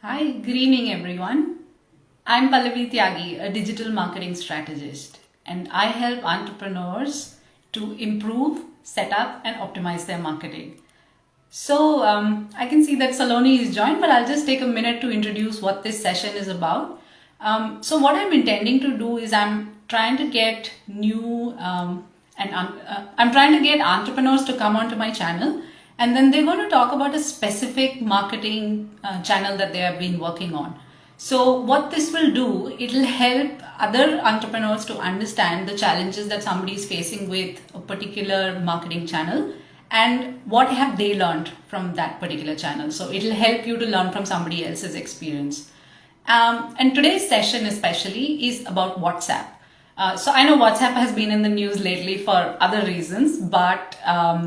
Hi, good evening everyone. I'm Pallavi Tyagi, a digital marketing strategist, and I help entrepreneurs to improve, set up, and optimize their marketing. I can see that Saloni is joined, but I'll just take a minute to introduce what this session is about. What I'm intending to do is I'm trying to get I'm trying to get entrepreneurs to come onto my channel, and then they're going to talk about a specific marketing channel that they have been working on. So what this will do, it'll help other entrepreneurs to understand the challenges that somebody is facing with a particular marketing channel and what have they learned from that particular channel. So it'll help you to learn from somebody else's experience. And today's session especially is about WhatsApp. So I know WhatsApp has been in the news lately for other reasons, but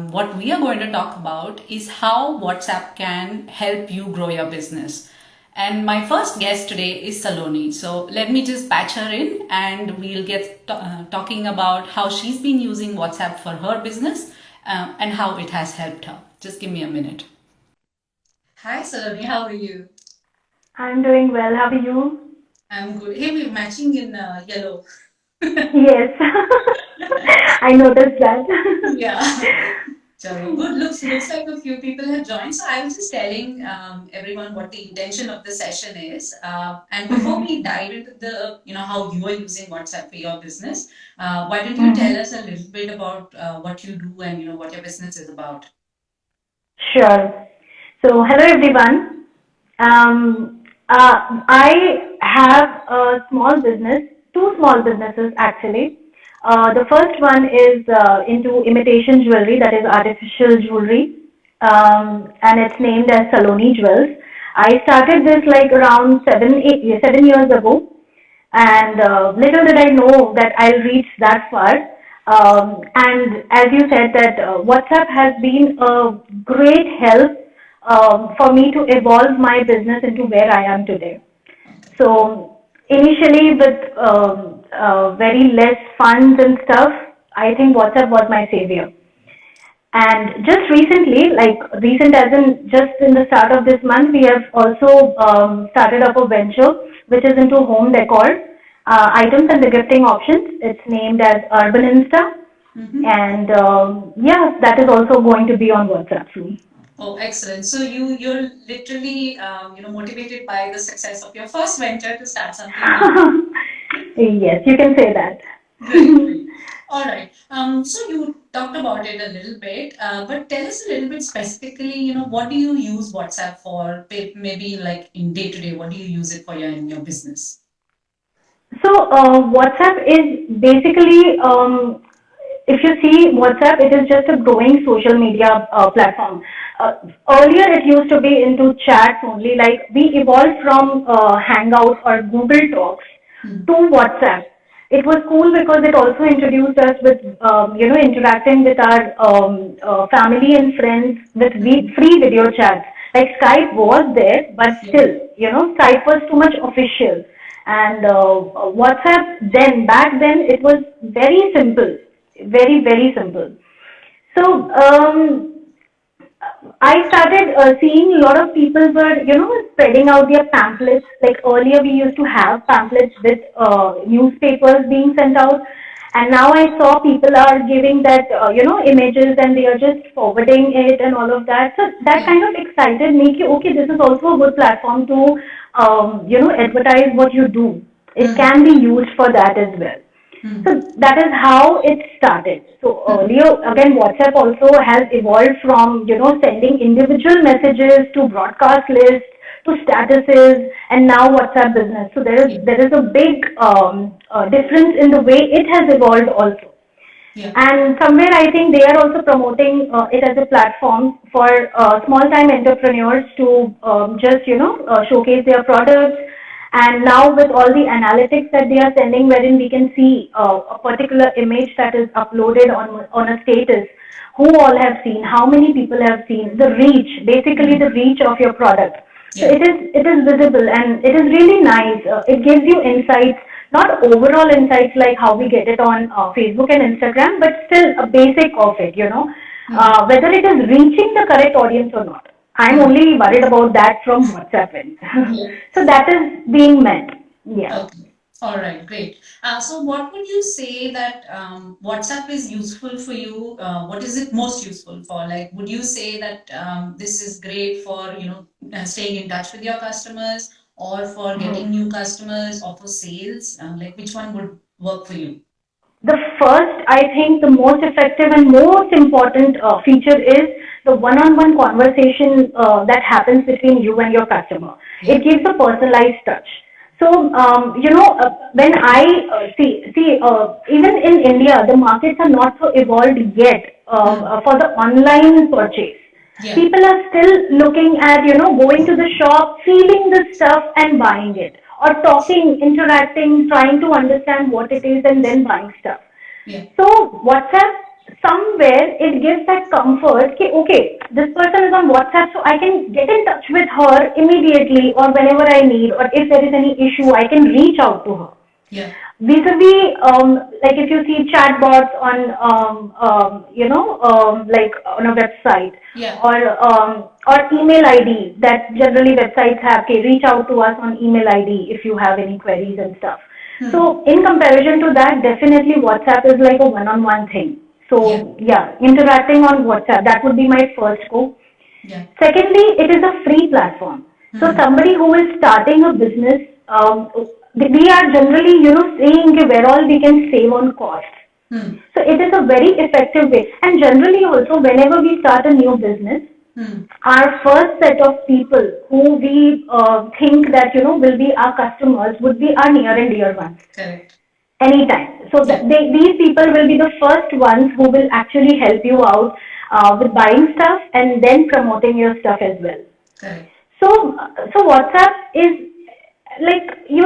what we are going to talk about is how WhatsApp can help you grow your business. And my first guest today is Saloni. So let me just patch her in and we'll get talking about how she's been using WhatsApp for her business and how it has helped her. Just give me a minute. Hi Saloni, how are you? I'm doing well. How are you? I'm good. Hey, we're matching in yellow. Yes, I noticed that. Yeah. Chalo, good. Looks like a few people have joined. So I was just telling everyone what the intention of the session is. And before Mhm. we dive into the, how you are using WhatsApp for your business, why don't you tell Mhm. us a little bit about what you do and what your business is about? Sure. So, hello everyone. I have a small business, two small businesses actually. The first one is into imitation jewelry, that is artificial jewelry, and it's named as Saloni Jewels. I started this like around 7 years ago, and little did I know that I'll reach that far. And as you said, that WhatsApp has been a great help for me to evolve my business into where I am today. So initially, with very less funds and stuff, I think WhatsApp was my savior. And just recently, like recent as in just in the start of this month, we have also started up a venture which is into home decor items and the gifting options. It's named as Urban Insta. And yeah, that is also going to be on WhatsApp soon. Oh, excellent. So you're literally motivated by the success of your first venture to start something new. Yes, you can say that. Great, great. All right. So you talked about it a little bit, but tell us a little bit specifically, what do you use WhatsApp for? Maybe like in day to day, what do you use it for in your business? So WhatsApp is basically, if you see WhatsApp, it is just a growing social media platform. Uh, Earlier, it used to be into chats only. Like we evolved from Hangouts or Google Talks to WhatsApp. It was cool because it also introduced us with, interacting with our family and friends with free video chats. Like Skype was there, but Yeah. still, Skype was too much official. And WhatsApp then, back then, it was very simple, very, very simple. So, I started seeing a lot of people were, spreading out their pamphlets. Like earlier, we used to have pamphlets with newspapers being sent out, and now I saw people are giving that, images, and they are just forwarding it and all of that. So that kind of excited me. Ki, okay, this is also a good platform to, advertise what you do. It can be used for that as well. So that is how it started. So earlier, again, WhatsApp also has evolved from, sending individual messages to broadcast lists to statuses and now WhatsApp business. So there is a big difference in the way it has evolved also. Yeah. And somewhere I think they are also promoting it as a platform for small time entrepreneurs to just, showcase their products. And now with all the analytics that they are sending, wherein we can see a particular image that is uploaded on a status, who all have seen, how many people have seen, the reach, basically the reach of your product. So Yeah. it is visible and it is really nice. It gives you insights, not overall insights like how we get it on Facebook and Instagram, but still a basic of it, whether it is reaching the correct audience or not. I'm only worried about that from WhatsApp end. Yeah. So that is being meant. Yeah. Okay. All right, great. So what would you say that WhatsApp is useful for you? What is it most useful for? Like, would you say that this is great for, staying in touch with your customers, or for getting Mhm. new customers, or for sales? Like, which one would work for you? The first, I think, the most effective and most important feature is the one-on-one conversation that happens between you and your customer. It Yeah. gives a personalized touch. So, when I even in India, the markets are not so evolved yet Hmm. for the online purchase. Yeah. People are still looking at, going to the shop, feeling the stuff and buying it, or talking, interacting, trying to understand what it is and then buying stuff. Yeah. So WhatsApp, somewhere it gives that comfort कि okay, this person is on WhatsApp, so I can get in touch with her immediately or whenever I need, or if there is any issue, I can reach out to her. Yeah. Vis-a-vis, like if you see chatbots on, like on a website, Yeah. or email ID that generally websites have, okay, reach out to us on email ID if you have any queries and stuff. Hmm. So in comparison to that, definitely WhatsApp is like a one-on-one thing. Yeah. So yeah, interacting on WhatsApp, that would be my first go. Yeah. Secondly, it is a free platform. So Hmm. somebody who is starting a business, we are generally, seeing where all we can save on costs. Hmm. So it is a very effective way. And generally also, whenever we start a new business, Hmm. our first set of people who we think that, will be our customers would be our near and dear ones Correct. anytime. So Yeah. these people will be the first ones who will actually help you out with buying stuff and then promoting your stuff as well. Correct. So, so WhatsApp is like, you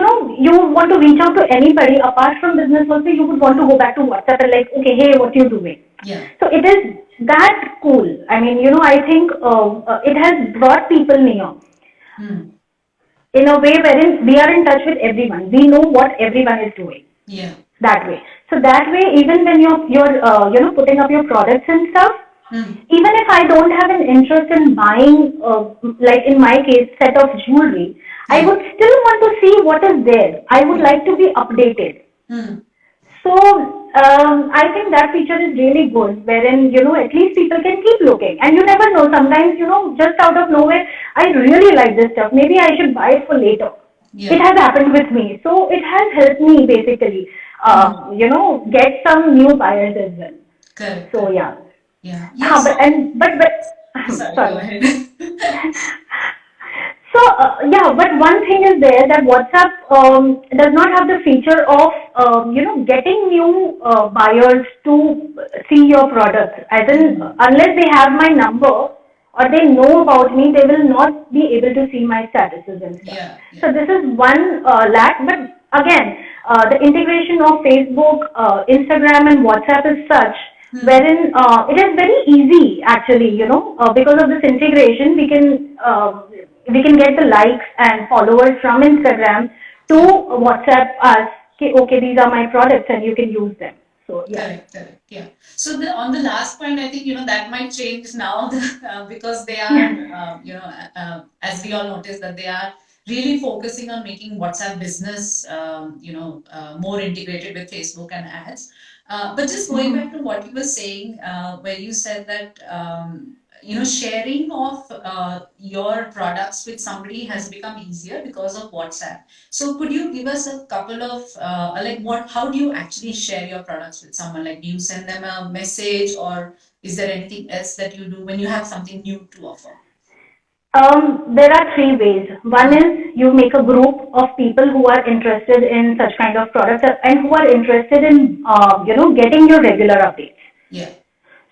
want to reach out to anybody apart from business also, you would want to go back to WhatsApp and like, okay, hey, what you doing? Yeah. So it is that cool. I mean, I think it has brought people near Hmm. in a way wherein we are in touch with everyone. We know what everyone is doing Yeah. that way. So that way, even when you're putting up your products and stuff, Hmm. even if I don't have an interest in buying, like in my case, set of jewelry, I Yeah. would still want to see what is there. I would like to be updated. Hmm. So I think that feature is really good, wherein at least people can keep looking, and you never know. Sometimes just out of nowhere, I really like this stuff. Maybe I should buy it for later. It Yeah. has happened with me, so it has helped me basically, Hmm. get some new buyers as well. Correct. So Correct. yeah, Yeah. Yeah. So, but sorry, go sorry. ahead. So yeah, but one thing is there that WhatsApp does not have the feature of getting new buyers to see your products. As in, Hmm. unless they have my number or they know about me, they will not be able to see my statuses and stuff. Yeah. Yeah. So this is one lack. But again, the integration of Facebook, Instagram, and WhatsApp is such Hmm. wherein it is very easy actually, because of this integration, we can get the likes and followers from Instagram to Yeah. WhatsApp us. Okay, these are my products and you can use them. So yeah. Correct, correct. Yeah. So on the last point, I think that might change now because they are, Yeah. as we all notice that they are really focusing on making WhatsApp business, more integrated with Facebook and ads. But just going back to what you were saying, where you said that sharing of your products with somebody has become easier because of WhatsApp. So could you give us a couple of like what? How do you actually share your products with someone? Like, do you send them a message, or is there anything else that you do when you have something new to offer? There are three ways. One is you make a group of people who are interested in such kind of products and who are interested in, getting your regular updates. Yeah,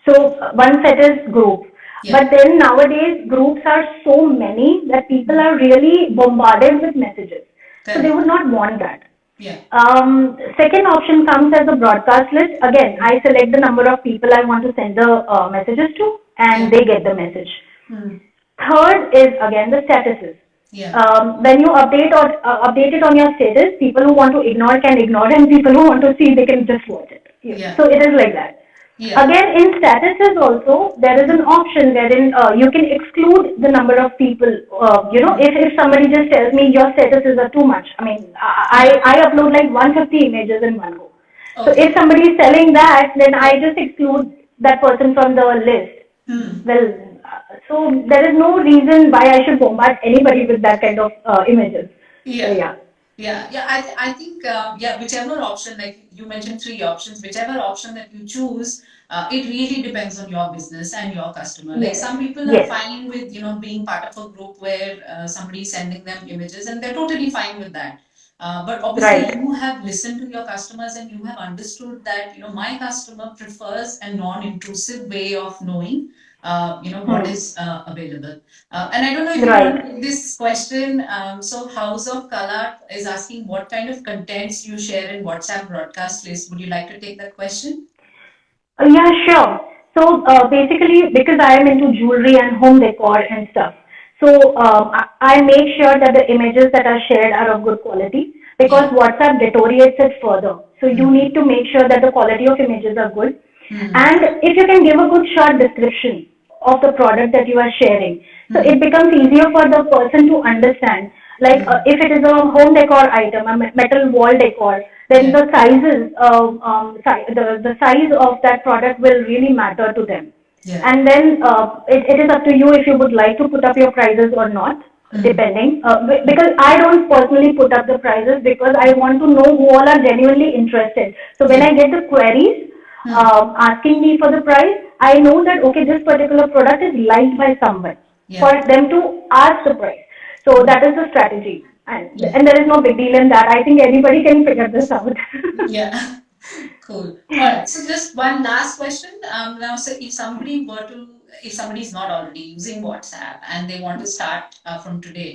So one set is group. yeah, But then nowadays groups are so many that people are really bombarded with messages. So they correct. would not want that. Yeah, Second option comes as a broadcast list. Again, I select the number of people I want to send the messages to, and yeah, they get the message. hmm. Third is again the statuses. Yeah, When you update it on your status, people who want to ignore can ignore, and people who want to see they can just watch it. Yeah. yeah. So it is like that. Yeah. Again, in statuses also, there is an option wherein you can exclude the number of people. If somebody just tells me your statuses are too much, I mean, I upload like 150 images in one go. So Okay. if somebody is selling that, then I just exclude that person from the list. Hmm. Well, so there is no reason why I should bombard anybody with that kind of images. So Yeah. yeah, Yeah. I think, yeah, whichever option, like you mentioned three options, whichever option that you choose, it really depends on your business and your customer. Like yes, some people are yes, fine with, being part of a group where somebody is sending them images and they're totally fine with that. But obviously right, you have listened to your customers and you have understood that, my customer prefers a non-intrusive way of knowing, what hmm. is available. And I don't know if you want to Right. take this question. So House of Kala is asking what kind of contents you share in WhatsApp broadcast list. Would you like to take that question? Yeah, sure. So basically, because I am into jewelry and home decor and stuff, so I make sure that the images that are shared are of good quality because Yeah. WhatsApp deteriorates it further. So you Mm. need to make sure that the quality of images are good. Mm. And if you can give a good short description of the product that you are sharing, so Mm. it becomes easier for the person to understand. Like Mm. if it is a home decor item, a metal wall decor, then Yeah. the sizes, the size of that product will really matter to them. Yeah. And then it is up to you if you would like to put up your prices or not, Mm. depending. Because I don't personally put up the prices because I want to know who all are genuinely interested. So when Yeah. I get the queries Mm. asking me for the price, I know that okay, this particular product is liked by someone for Yeah. them to ask the price. So Mm. that is the strategy, Yeah. and there is no big deal in that. I think anybody can figure this out. Yeah. Cool. All right. So just one last question. Now, so if somebody is not already using WhatsApp and they want to start from today,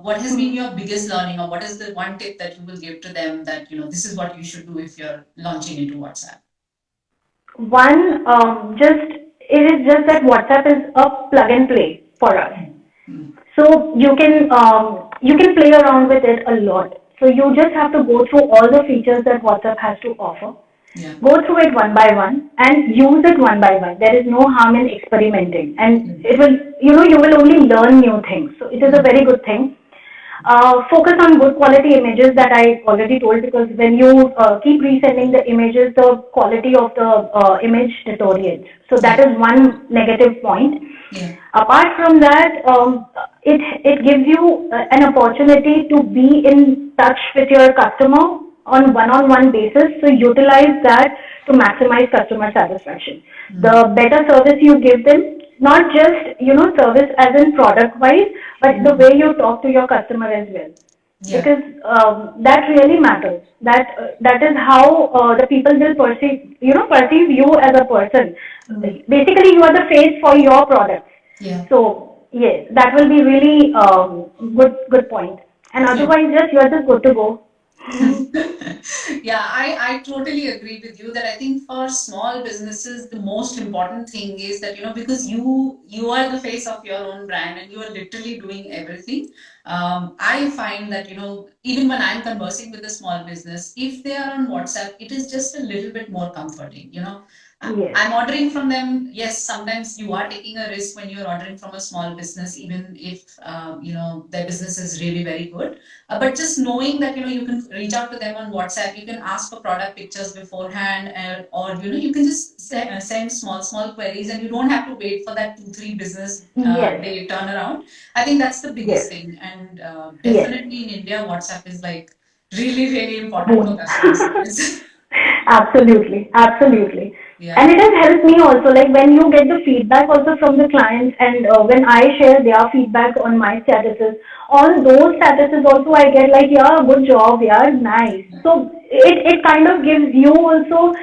what has been your biggest learning, or what is the one tip that you will give to them that this is what you should do if you're launching into WhatsApp? One, just it is just that WhatsApp is a plug and play for us. Mm. So you can play around with it a lot. So you just have to go through all the features that WhatsApp has to offer. Yeah. Go through it one by one and use it one by one. There is no harm in experimenting, and Mm. it will you will only learn new things. So it is a Mm. very good thing. Focus on good quality images that I already told because when you keep resending the images, the quality of the image deteriorates. So that Yeah. is one negative point. Yeah. Apart from that, it gives you an opportunity to be in touch with your customer on one-on-one basis. So utilize that to maximize customer satisfaction. Mm. The better service you give them, not just service as in product wise, but the Mm. way you talk to your customer as well, Yeah. because that really matters. That is how the people will perceive you as a person. Mm. Basically, you are the face for your product. Yeah. So yes, that will be really good point. And Yeah. otherwise, just you are just good to go. Yeah, I totally agree with you that I think for small businesses, the most important thing is that, because you are the face of your own brand and you are literally doing everything. I find that, even when I'm conversing with a small business, if they are on WhatsApp, it is just a little bit more comforting. Yes, I'm ordering from them. Yes, sometimes you are taking a risk when you're ordering from a small business, even if, their business is really very good. But just knowing that you can reach out to them on WhatsApp, you can ask for product pictures beforehand, or you can just send small queries, and you don't have to wait for that 2-3 business yes, day turnaround. I think that's the biggest yes, thing, and yes. definitely in India, WhatsApp is like really A important for boon. customer service. Absolutely, absolutely. And Yeah. it has helped me also, like when you get the feedback also from the clients, and when I share their feedback on my statuses, on those statuses also I get like, yeah, good job, yeah, nice. So it kind of gives you also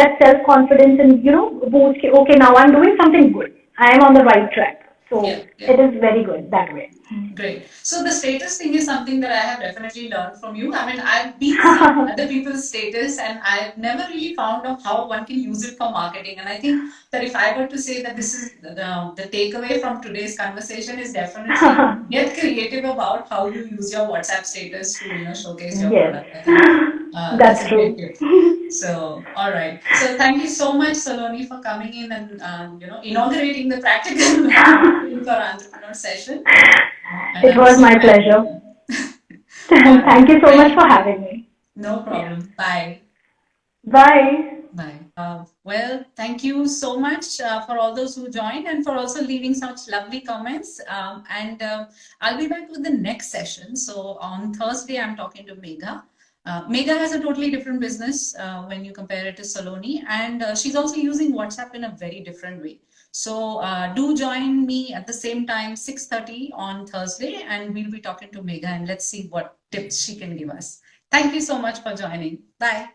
that self confidence and boost. Okay, now I'm doing something good. I am on the right track. Yeah. So Yeah. it is very good that way. Great. So the status thing is something that I have definitely learned from you. I mean, I've been seeing other people's status and I've never really found out how one can use it for marketing. And I think that if I were to say that this is the takeaway from today's conversation is definitely get creative about how you use your WhatsApp status to, showcase your Yes. product. I think. That's a true. great tip. So, all right. So, thank you so much, Saloni, for coming in and inaugurating the practical marketing for entrepreneur session. And It I'm was so my happy. pleasure. All right. Thank you so much Well, for having me. no Yeah. problem. Bye. Bye. Bye. Well, thank you so much for all those who joined and for also leaving such lovely comments. And I'll be back with the next session. So on Thursday, I'm talking to Megha. Megha has a totally different business when you compare it to Saloni, and she's also using WhatsApp in a very different way. So do join me at the same time, 6:30 on Thursday, and we'll be talking to Megha and let's see what tips she can give us. Thank you so much for joining. Bye.